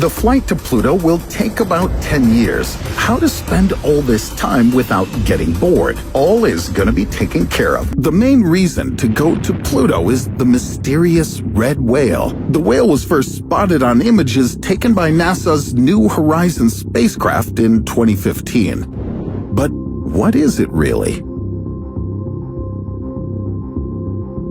The flight to Pluto will take about 10 years. How to spend all this time without getting bored? All is gonna be taken care of. The main reason to go to Pluto is the mysterious red whale. The whale was first spotted on images taken by NASA's New Horizons spacecraft in 2015. But what is it really?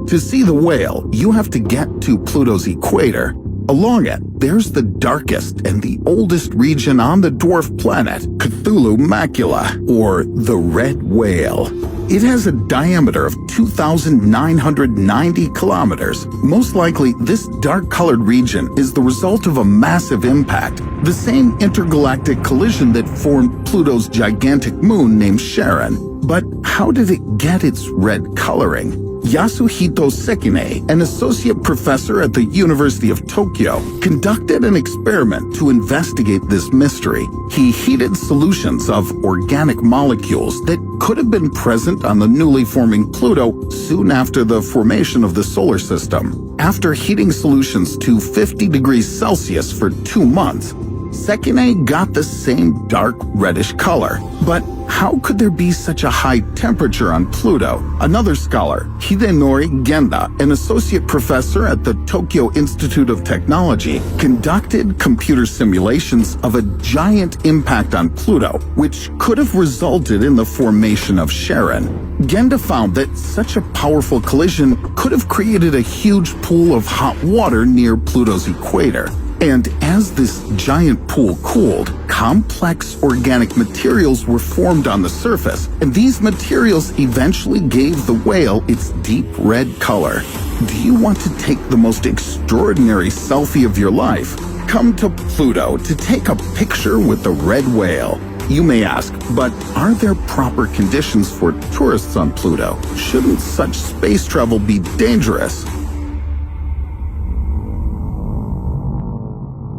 To see the whale, you have to get to Pluto's equator. Along it, there's the darkest and the oldest region on the dwarf planet, Cthulhu Macula, or the red whale. It has a diameter of 2,990 kilometers. Most likely, this dark-colored region is the result of a massive impact, the same intergalactic collision that formed Pluto's gigantic moon named Charon. But how did it get its red coloring? Yasuhito Sekine, an associate professor at the University of Tokyo, conducted an experiment to investigate this mystery. He heated solutions of organic molecules that could have been present on the newly forming Pluto soon after the formation of the solar system. After heating solutions to 50 degrees Celsius for 2 months, Sekine got the same dark reddish color. But how could there be such a high temperature on Pluto? Another scholar, Hidenori Genda, an associate professor at the Tokyo Institute of Technology, conducted computer simulations of a giant impact on Pluto, which could have resulted in the formation of Charon. Genda found that such a powerful collision could have created a huge pool of hot water near Pluto's equator. And as this giant pool cooled, complex organic materials were formed on the surface, and these materials eventually gave the whale its deep red color. Do you want to take the most extraordinary selfie of your life? Come to Pluto to take a picture with the red whale. You may ask, but are there proper conditions for tourists on Pluto? Shouldn't such space travel be dangerous?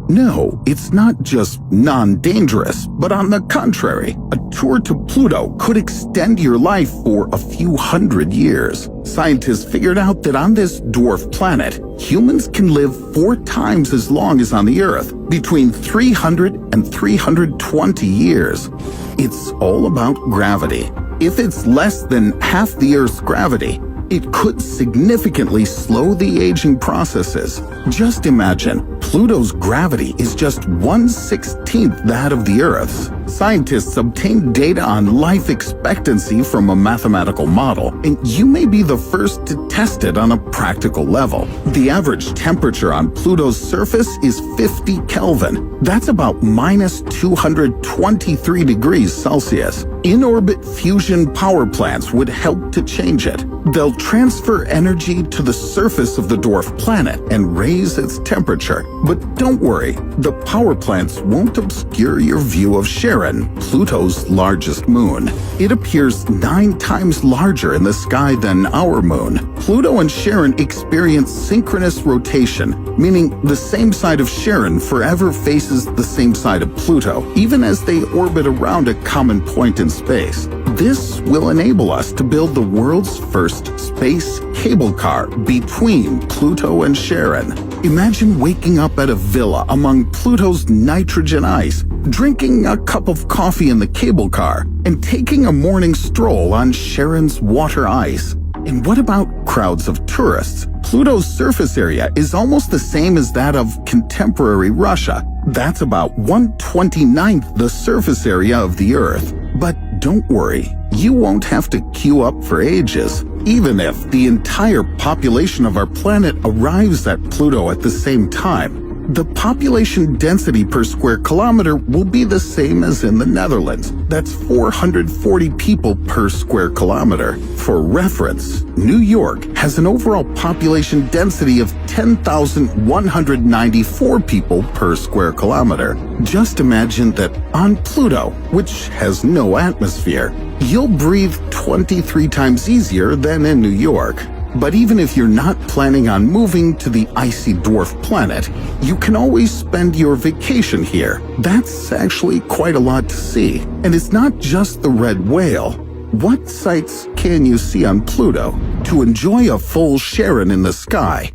No, it's not just non-dangerous, but on the contrary, a tour to Pluto could extend your life for a few hundred years. Scientists figured out that on this dwarf planet, humans can live 4 times as long as on the Earth, between 300 and 320 years. It's all about gravity. If it's less than half the Earth's gravity, it could significantly slow the aging processes. Just imagine, Pluto's gravity is just 1/16 that of the Earth's. Scientists obtained data on life expectancy from a mathematical model, and you may be the first to test it on a practical level. The average temperature on Pluto's surface is 50 Kelvin. That's about minus 223 degrees Celsius. In-orbit fusion power plants would help to change it. They'll transfer energy to the surface of the dwarf planet and raise its temperature. But don't worry, the power plants won't obscure your view of Charon, Pluto's largest moon. It appears 9 times larger in the sky than our moon. Pluto and Charon experience synchronous rotation, meaning the same side of Charon forever faces the same side of Pluto, even as they orbit around a common point in space. This will enable us to build the world's first space cable car between Pluto and Charon. Imagine waking up at a villa among Pluto's nitrogen ice, drinking a cup of coffee in the cable car, and taking a morning stroll on Charon's water ice. And what about crowds of tourists? Pluto's surface area is almost the same as that of contemporary Russia. That's about 1/29th the surface area of the Earth. But don't worry, you won't have to queue up for ages. Even if the entire population of our planet arrives at Pluto at the same time, the population density per square kilometer will be the same as in the Netherlands. That's 440 people per square kilometer. For reference, New York has an overall population density of 10,194 people per square kilometer. Just imagine that on Pluto, which has no atmosphere, you'll breathe 23 times easier than in New York. But even if you're not planning on moving to the icy dwarf planet, you can always spend your vacation here. That's actually quite a lot to see. And it's not just the red whale. What sights can you see on Pluto? To enjoy a full Charon in the sky,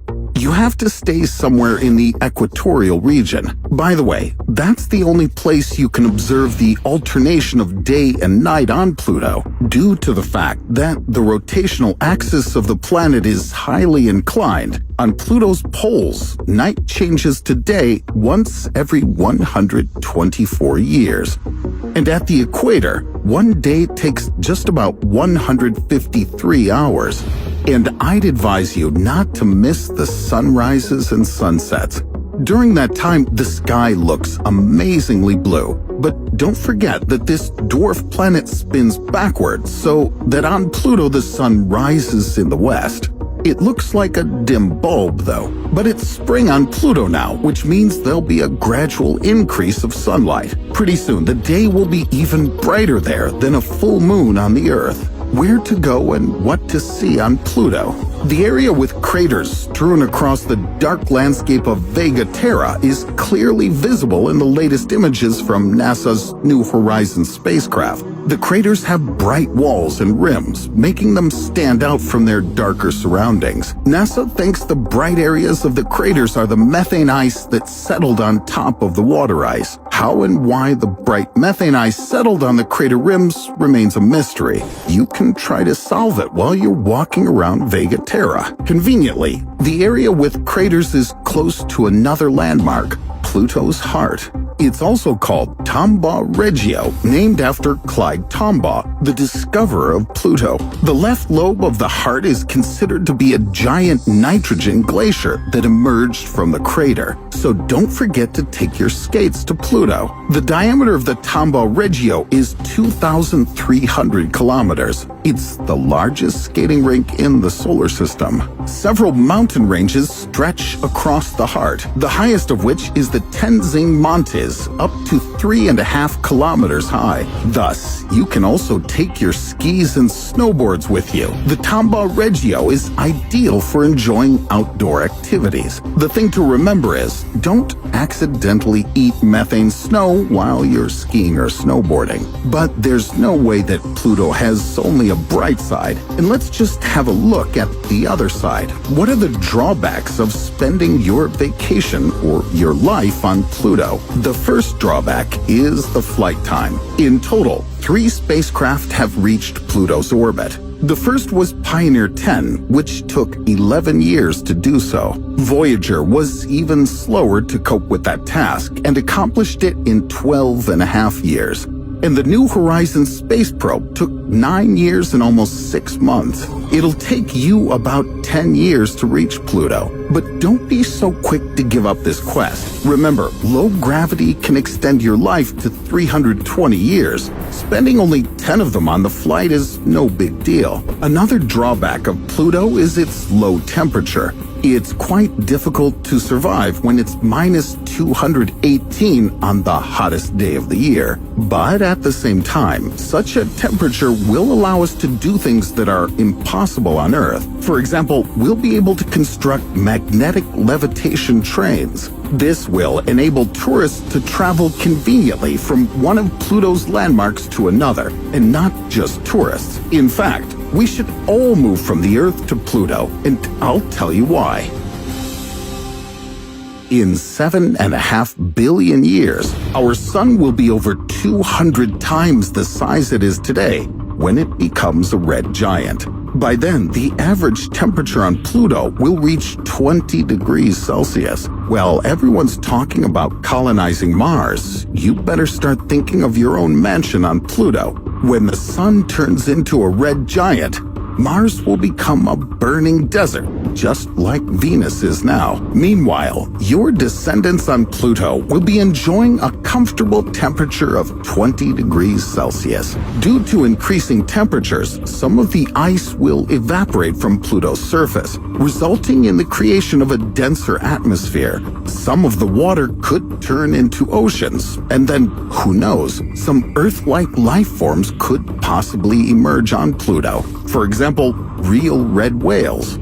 you have to stay somewhere in the equatorial region. By the way, that's the only place you can observe the alternation of day and night on Pluto, due to the fact that the rotational axis of the planet is highly inclined. On Pluto's poles, night changes to day once every 124 years. And at the equator, one day takes just about 153 hours. And I'd advise you not to miss the sunrises and sunsets. During that time, the sky looks amazingly blue. But don't forget that this dwarf planet spins backwards, so that on Pluto the sun rises in the west. It looks like a dim bulb, though. But it's spring on Pluto now, which means there'll be a gradual increase of sunlight. Pretty soon, the day will be even brighter there than a full moon on the Earth. Where to go and what to see on Pluto? The area with craters strewn across the dark landscape of Vega Terra is clearly visible in the latest images from NASA's New Horizons spacecraft. The craters have bright walls and rims, making them stand out from their darker surroundings. NASA thinks the bright areas of the craters are the methane ice that settled on top of the water ice. How and why the bright methane ice settled on the crater rims remains a mystery. You can try to solve it while you're walking around Vega Terra. Conveniently, the area with craters is close to another landmark, Pluto's heart. It's also called Tombaugh Regio, named after Clyde Tombaugh, the discoverer of Pluto. The left lobe of the heart is considered to be a giant nitrogen glacier that emerged from the crater. So don't forget to take your skates to Pluto. The diameter of the Tombaugh Regio is 2,300 kilometers. It's the largest skating rink in the solar system. Several mountain ranges stretch across the heart, the highest of which is the Tenzing Montes, up to 3.5 kilometers high. Thus, you can also take your skis and snowboards with you. The Tombaugh Regio is ideal for enjoying outdoor activities. The thing to remember is, don't accidentally eat methane snow while you're skiing or snowboarding. But there's no way that Pluto has only a bright side. And let's just have a look at the other side. What are the drawbacks of spending your vacation or your life on Pluto? The first drawback is the flight time. In total, 3 spacecraft have reached Pluto's orbit. The first was Pioneer 10, which took 11 years to do so. Voyager was even slower to cope with that task and accomplished it in 12.5 years. And the New Horizons space probe took 9 years and almost 6 months. It'll take you about 10 years to reach Pluto. But don't be so quick to give up this quest. Remember, low gravity can extend your life to 320 years. Spending only 10 of them on the flight is no big deal. Another drawback of Pluto is its low temperature. It's quite difficult to survive when it's minus 218 on the hottest day of the year. But at the same time, such a temperature will allow us to do things that are impossible on Earth. For example, we'll be able to construct magnetic levitation trains. This will enable tourists to travel conveniently from one of Pluto's landmarks to another, and not just tourists. In fact, we should all move from the Earth to Pluto, and I'll tell you why. In 7.5 billion years, our sun will be over 200 times the size it is today when it becomes a red giant. By then, the average temperature on Pluto will reach 20 degrees Celsius. While everyone's talking about colonizing Mars, you better start thinking of your own mansion on Pluto. When the sun turns into a red giant, Mars will become a burning desert, just like Venus is now. Meanwhile, your descendants on Pluto will be enjoying a comfortable temperature of 20 degrees Celsius. Due to increasing temperatures, some of the ice will evaporate from Pluto's surface, resulting in the creation of a denser atmosphere. Some of the water could turn into oceans, and then, who knows, some Earth-like life forms could possibly emerge on Pluto. For example, real red whales.